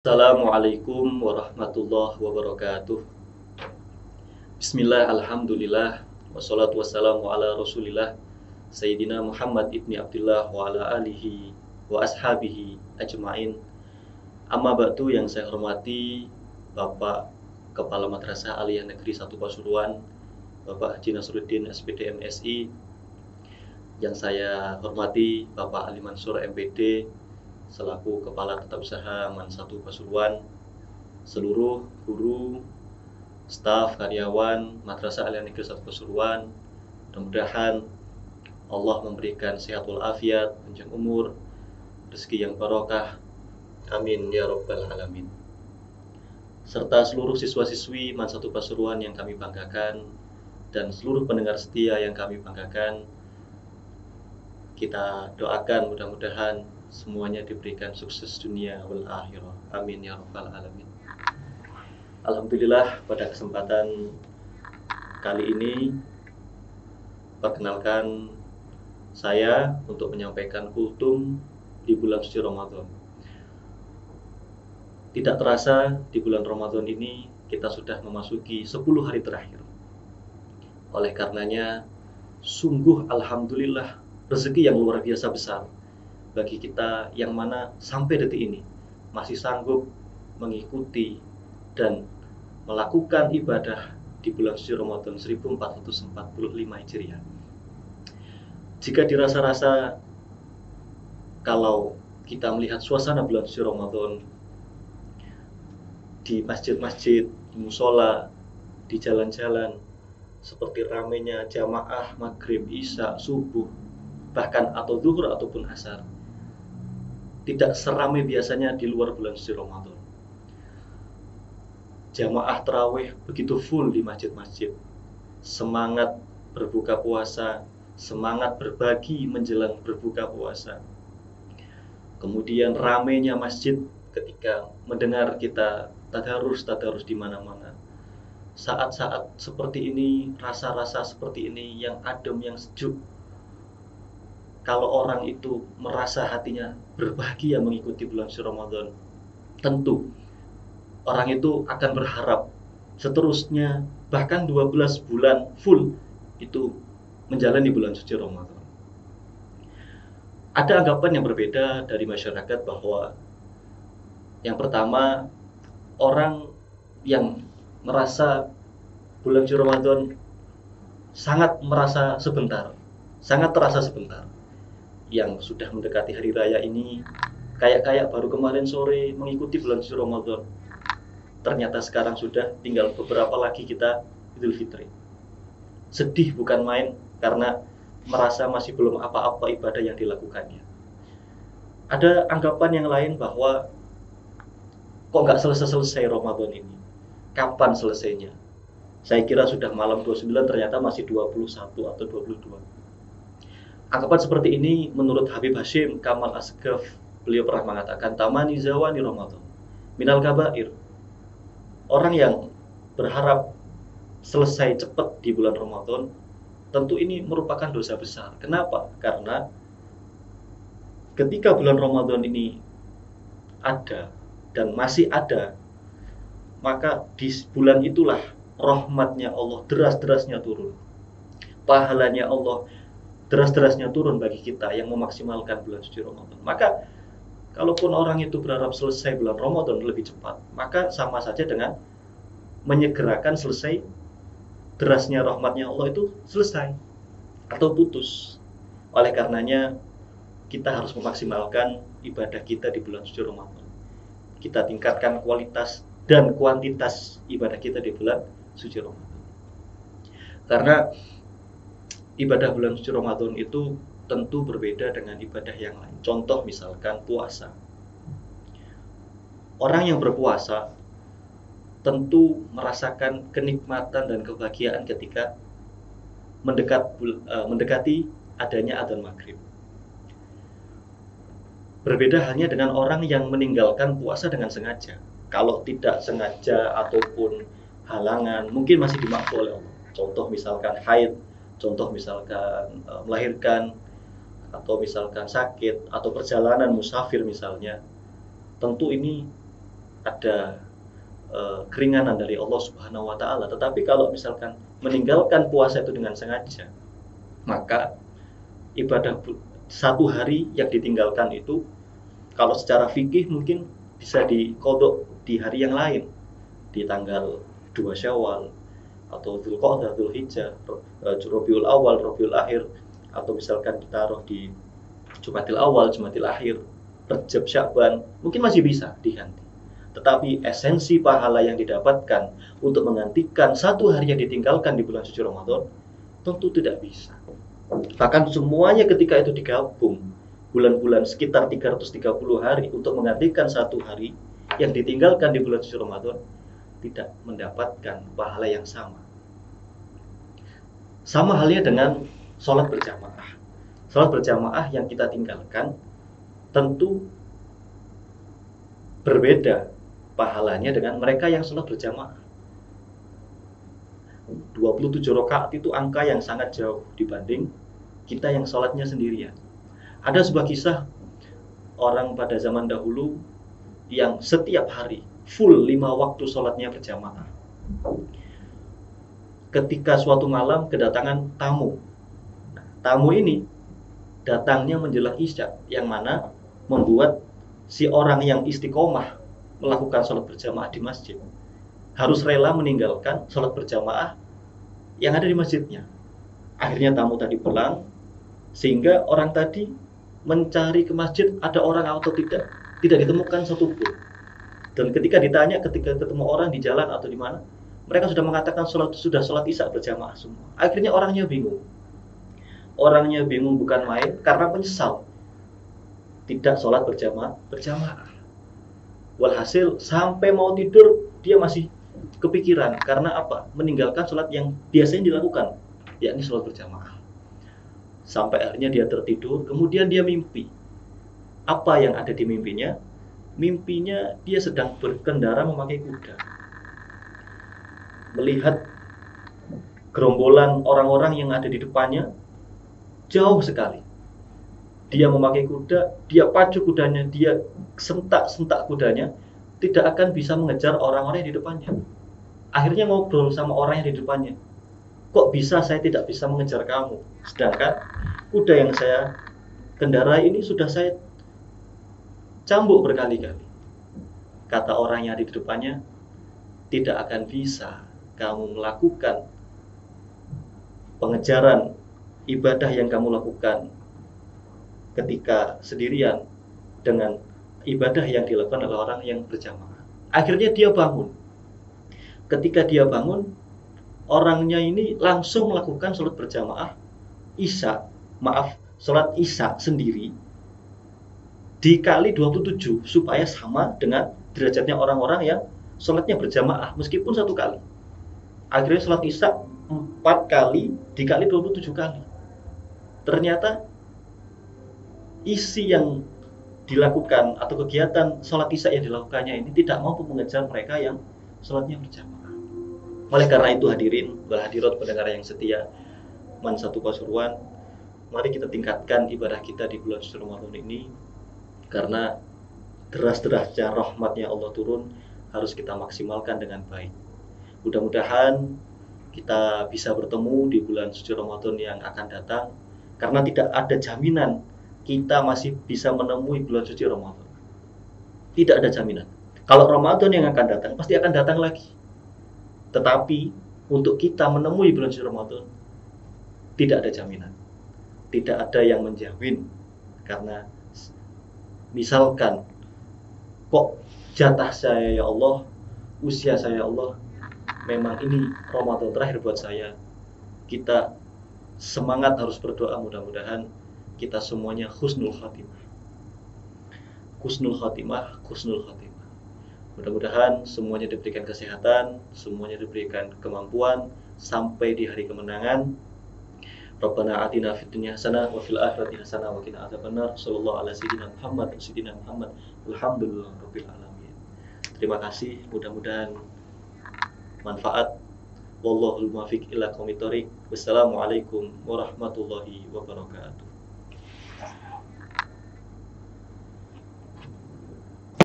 Assalamualaikum warahmatullahi wabarakatuh. Bismillah, alhamdulillah, wassalatu wassalamu ala rasulillah Sayyidina Muhammad ibni Abdullah wa ala alihi wa ashabihi ajmain. Amma ba'du, yang saya hormati Bapak Kepala Madrasah Aliyah Negeri 1 Pasuruan, Bapak Haji Nasruddin SPD MSI. Yang saya hormati Bapak Ali Mansur MPD selaku Kepala Tata Usaha MAN 1 Pasuruan, seluruh guru, staf, karyawan Madrasah Aliyah Negeri 1 Pasuruan. Mudah-mudahan Allah memberikan sehat walafiat, panjang umur, rezeki yang barokah. Amin ya rabbal alamin. Serta seluruh siswa-siswi MAN 1 Pasuruan yang kami banggakan dan seluruh pendengar setia yang kami banggakan. Kita doakan mudah-mudahan semuanya diberikan sukses dunia wal akhirah. Amin ya rabbal alamin. Alhamdulillah, pada kesempatan kali ini perkenalkan saya untuk menyampaikan kultum di bulan suci Ramadan. Tidak terasa di bulan Ramadan ini kita sudah memasuki 10 hari terakhir. Oleh karenanya, sungguh alhamdulillah rezeki yang luar biasa besar bagi kita yang mana sampai detik ini masih sanggup mengikuti dan melakukan ibadah di bulan suci Ramadan 1445 Hijriah. Jika dirasa-rasa kalau kita melihat suasana bulan suci Ramadan di masjid-masjid, di musola, di jalan-jalan, seperti ramainya jamaah maghrib, isya, subuh, bahkan atau zuhur ataupun asar, tidak seramai biasanya di luar bulan suci Ramadan. Jamaah tarawih begitu full di masjid-masjid, semangat berbuka puasa, semangat berbagi menjelang berbuka puasa. Kemudian ramainya masjid ketika mendengar kita tadarus di mana-mana. Saat-saat seperti ini, rasa-rasa seperti ini yang adem, yang sejuk, kalau orang itu merasa hatinya berbahagia mengikuti bulan suci Ramadan, tentu orang itu akan berharap seterusnya bahkan 12 bulan full itu menjalani bulan suci Ramadan. Ada anggapan yang berbeda dari masyarakat bahwa yang pertama, orang yang merasa bulan suci Ramadan sangat terasa sebentar. Yang sudah mendekati hari raya ini kayak baru kemarin sore mengikuti bulan suci Ramadan. Ternyata sekarang sudah tinggal beberapa lagi kita Idul Fitri. Sedih bukan main karena merasa masih belum apa-apa ibadah yang dilakukannya. Ada anggapan yang lain bahwa kok nggak selesai-selesai Ramadan ini? Kapan selesainya? Saya kira sudah malam 29, ternyata masih 21 atau 22. Anggapan seperti ini menurut Habib Hashim Kamal Asghaf, beliau pernah mengatakan tamani zawani Ramadan minal kabair. Orang yang berharap selesai cepat di bulan Ramadan, tentu ini merupakan dosa besar. Kenapa? Karena ketika bulan Ramadan ini ada dan masih ada, maka di bulan itulah rahmatnya Allah deras-derasnya turun, pahalanya Allah deras-derasnya turun bagi kita yang memaksimalkan bulan suci Ramadan. Maka kalaupun orang itu berharap selesai bulan Ramadan lebih cepat, maka sama saja dengan menyegerakan selesai derasnya rahmatnya Allah itu selesai atau putus. Oleh karenanya kita harus memaksimalkan ibadah kita di bulan suci Ramadan. Kita tingkatkan kualitas dan kuantitas ibadah kita di bulan suci Ramadan. Karena ibadah bulan suci Ramadan itu tentu berbeda dengan ibadah yang lain. Contoh misalkan puasa. Orang yang berpuasa tentu merasakan kenikmatan dan kebahagiaan ketika mendekati adanya adzan maghrib. Berbeda halnya dengan orang yang meninggalkan puasa dengan sengaja. Kalau tidak sengaja ataupun halangan, mungkin masih dimaafkan oleh Allah. Contoh misalkan haid, contoh misalkan melahirkan, atau misalkan sakit, atau perjalanan musafir misalnya. Tentu ini ada keringanan dari Allah Subhanahu wa taala. Tetapi kalau misalkan meninggalkan puasa itu dengan sengaja, maka ibadah satu hari yang ditinggalkan itu, kalau secara fikih mungkin bisa diqadha di hari yang lain, di tanggal 2 Syawal atau Dzulqa'dah, Dzulhijjah, Rabiul Awal, Rabiul Akhir, atau misalkan ditaruh di Jumadil Awal, Jumadil Akhir, Rajab, Sya'ban, mungkin masih bisa diganti. Tetapi esensi pahala yang didapatkan untuk menggantikan satu hari yang ditinggalkan di bulan suci Ramadan tentu tidak bisa. Bahkan semuanya ketika itu digabung, bulan-bulan sekitar 330 hari untuk menggantikan satu hari yang ditinggalkan di bulan suci Ramadan, tidak mendapatkan pahala yang sama. Sama halnya dengan sholat berjamaah. Sholat berjamaah yang kita tinggalkan tentu berbeda pahalanya dengan mereka yang sholat berjamaah. 27 rakaat itu angka yang sangat jauh dibanding kita yang sholatnya sendirian. Ada sebuah kisah orang pada zaman dahulu yang setiap hari full 5 waktu sholatnya berjamaah. Ketika suatu malam kedatangan tamu. Tamu ini datangnya menjelang Isya, yang mana membuat si orang yang istiqomah melakukan sholat berjamaah di masjid harus rela meninggalkan sholat berjamaah yang ada di masjidnya. Akhirnya tamu tadi pulang, sehingga orang tadi mencari ke masjid ada orang atau tidak ditemukan satupun. Dan ketika ditanya, ketika ketemu orang di jalan atau di mana, mereka sudah mengatakan sudah sholat Isya berjamaah semua. Akhirnya orangnya bingung. Orangnya bingung bukan main, karena menyesal tidak sholat berjamaah. Walhasil sampai mau tidur dia masih kepikiran, karena apa? Meninggalkan sholat yang biasanya dilakukan, yakni sholat berjamaah. Sampai akhirnya dia tertidur, kemudian dia mimpi. Apa yang ada di mimpinya? Mimpinya dia sedang berkendara memakai kuda, melihat gerombolan orang-orang yang ada di depannya jauh sekali. Dia memakai kuda, dia pacu kudanya, dia sentak-sentak kudanya, tidak akan bisa mengejar orang-orang yang di depannya. Akhirnya ngobrol sama orang yang di depannya. Kok bisa saya tidak bisa mengejar kamu? Sedangkan kuda yang saya kendarai ini sudah saya cambuk berkali-kali. Kata orang yang ada di depannya, tidak akan bisa kamu melakukan pengejaran ibadah yang kamu lakukan ketika sendirian dengan ibadah yang dilakukan oleh orang yang berjamaah. Akhirnya dia bangun. Ketika dia bangun, orangnya ini langsung melakukan sholat berjamaah sholat Isya sendiri dikali 27 supaya sama dengan derajatnya orang-orang yang sholatnya berjamaah meskipun satu kali. Akhirnya sholat Isya 4 kali dikali 27 kali. Ternyata isi yang dilakukan atau kegiatan sholat Isya yang dilakukannya ini tidak mampu mengejar mereka yang sholatnya berjamaah. Oleh karena itu hadirin wal hadirat pendengar yang setia Man Satu Pasuruan, mari kita tingkatkan ibadah kita di bulan suci Ramadan ini, karena deras-derasnya rahmatnya Allah turun harus kita maksimalkan dengan baik. Mudah-mudahan kita bisa bertemu di bulan suci Ramadan yang akan datang, karena tidak ada jaminan kita masih bisa menemui bulan suci Ramadan. Tidak ada jaminan. Kalau Ramadan yang akan datang, pasti akan datang lagi. Tetapi untuk kita menemui bulan suci Ramadan, tidak ada jaminan. Tidak ada yang menjamin. Karena misalkan, kok jatah saya ya Allah, usia saya ya Allah, memang ini Ramadan terakhir buat saya. Kita semangat harus berdoa, mudah-mudahan kita semuanya husnul khatimah. Husnul khatimah, husnul khatimah. Mudah-mudahan semuanya diberikan kesehatan, semuanya diberikan kemampuan sampai di hari kemenangan. Rabbana atina fid dunya hasanah wa fil akhirati hasanah wa qina adzabannar. Sallallahu ala sayyidina Muhammad. Alhamdulillahirabbil alamin. Terima kasih, mudah-mudahan manfaat. Wallahul muwaffiq ila aqwamit thoriq. Wassalamualaikum warahmatullahi wabarakatuh.